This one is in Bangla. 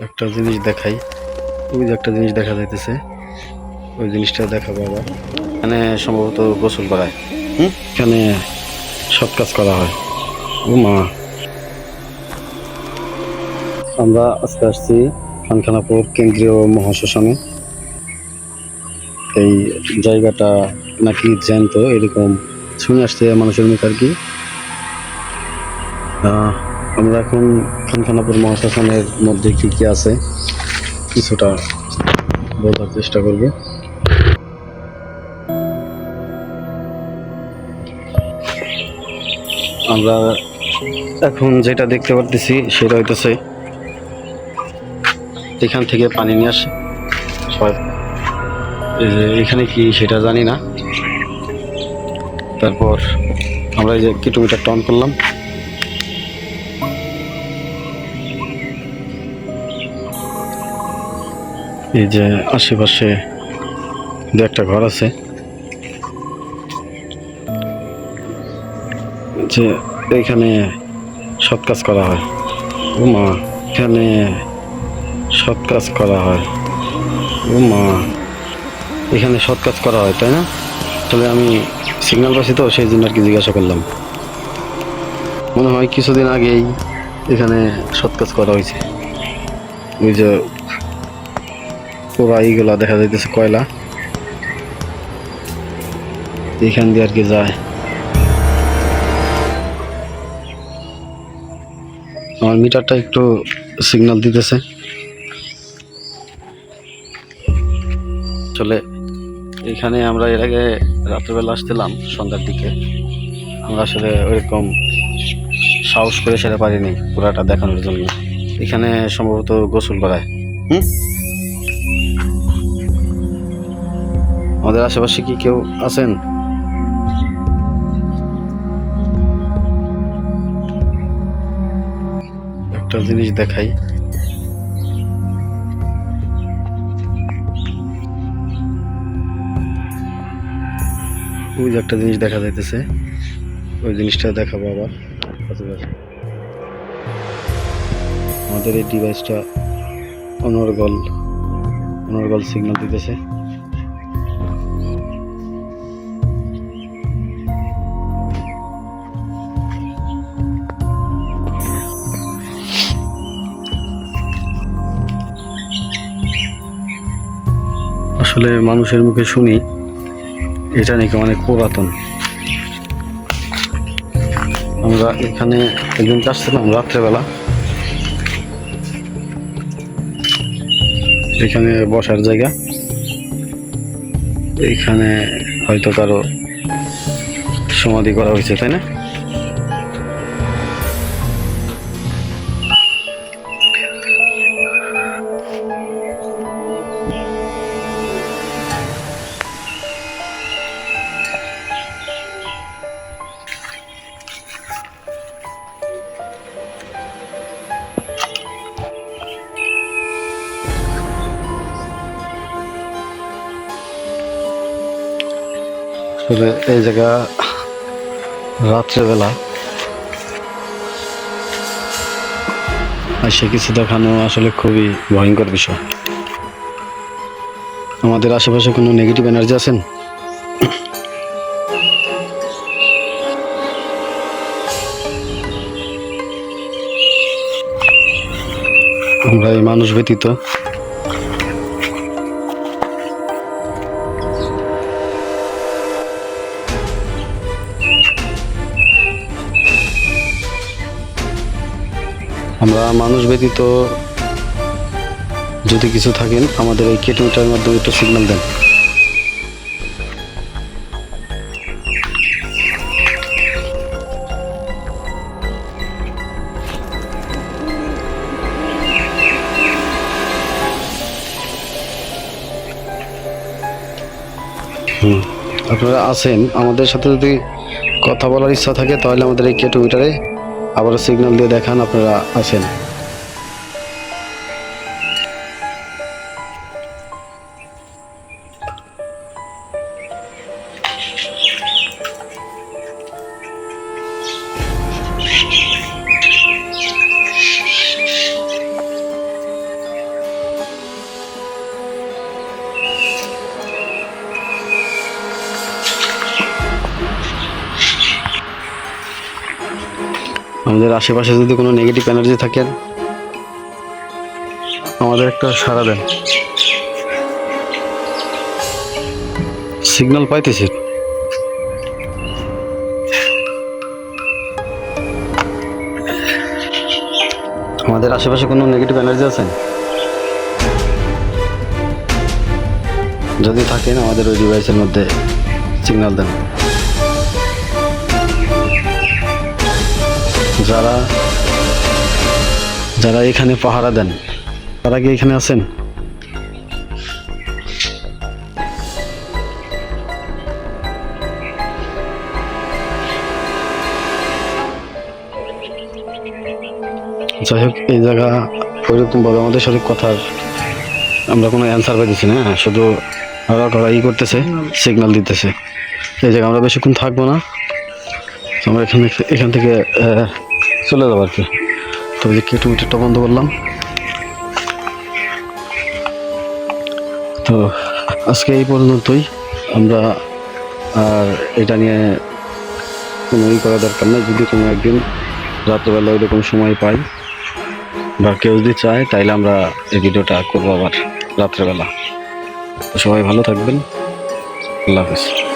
একটা জিনিস দেখাই। ওই যে একটা জিনিস দেখা যাইতেছে, ওই জিনিসটা দেখাবো আবার। এখানে সম্ভবত গোসল করায়। এখানে সৎ কাজ করা হয়। ও মা, আমরা আজকে আসছি খানখানাপুর কেন্দ্রীয় মহাশ্মশানে। এই জায়গাটা নাকি জ্যান্ত, এরকম শুনে আসছে মানুষের মুখ আর কি। আমরা এখন খানখানাপুর মহাশ্মশানের মধ্যে কি কি আছে কিছুটা বোঝার চেষ্টা করব। আমরা এখন যেটা দেখতে পারতেছি সেটা হইতেছে এখান থেকে পানি নিয়ে আসে সবাই। এখানে কি সেটা জানি না। তারপর আমরা এই যে কিলোমিটার টন করলাম, এই যে আশেপাশে দু একটা ঘর আছে, যে এখানে সৎ কাজ করা হয়। ও মা, এখানে সৎ কাজ করা হয়। ও মা, এখানে সৎ কাজ করা হয় তাই না? তাহলে আমি সিগন্যাল পাচ্ছি তো, সেই জন্য আর কি জিজ্ঞাসা করলাম। মনে হয় কিছুদিন আগেই এখানে সৎ কাজ করা হয়েছে। ওই যে পুরা এইগুলা দেখা যাইতেছে কয়লা, এখান দিয়ে আর কি যায়। আমার মিটারটা একটু সিগন্যাল দিতেছে। আসলে এখানে আমরা এর আগে রাত্রেবেলা আসছিলাম সন্ধ্যার দিকে। আমরা আসলে ওইরকম সাহস করে সেটা পারিনি পুরাটা দেখানোর জন্য। এখানে সম্ভবত গোসল করায়। আমাদের আশেপাশে কি কেউ আছেন? একটা জিনিস দেখাই। ওই যে একটা জিনিস দেখা যাইতেছে, ওই জিনিসটা দেখাবো আবার। আমাদের এই ডিভাইসটা অনর্গল অনর্গল সিগন্যাল দিতেছে। আসলে মানুষের মুখে শুনি এটা নাকি অনেক পুরাতন। আমরা এখানে একদিন আসছিলাম রাত্রেবেলা, এখানে বসার জায়গা, এখানে হয়তো কারো সমাধি করা হয়েছে তাই না? আসলে এই জায়গা রাত্রেবেলা আর সে কিছু দেখানো আসলে খুবই ভয়ঙ্কর বিষয়। আমাদের আশেপাশে কোনো নেগেটিভ এনার্জি আছেন? আমরা এই মানুষ ব্যতীত যদি কিছু থাকেন আমাদের এই কিলোমিটারের মাধ্যমে একটু সিগন্যাল দেন। আপনারা আছেন, আমাদের সাথে যদি কথা বলার ইচ্ছা থাকে তাহলে আমাদের এই কিলোমিটারে আবারও সিগন্যাল দিয়ে দেখান আপনারা আছেন। আমাদের আশেপাশে যদি কোনো নেগেটিভ এনার্জি থাকে আমাদের একটা সাড়া দেন। সিগন্যাল পাইতেছি। আমাদের আশেপাশে কোনো নেগেটিভ এনার্জি আছে? যদি থাকেন আমাদের ওই ডিভাইসের মধ্যে সিগন্যাল দেন। যারা যারা এখানে পাহারা দেন তারা কি এখানে আছেন? যাই হোক, এই জায়গা ওইরকমভাবে আমাদের সাথে কথার আমরা কোনো অ্যান্সার পাইতেছি না, শুধু ওরা ই করতেছে, সিগন্যাল দিতেছে। এই জায়গায় আমরা বেশিক্ষণ থাকবো না, আমরা এখান থেকে চলে যাবো আর কি। তো ওই যে মিটারটা বন্ধ করলাম। তো আজকে এই পর্যন্তই। আমরা আর এটা নিয়ে কোনো ই করা দরকার না। যদি কোনো একদিন রাত্রেবেলা ওইরকম সময় পাই বা কেউ যদি চায় তাইলে আমরা এই ভিডিওটা করবো আবার রাত্রেবেলা। তো সবাই ভালো থাকবেন। আল্লাহ হাফেজ।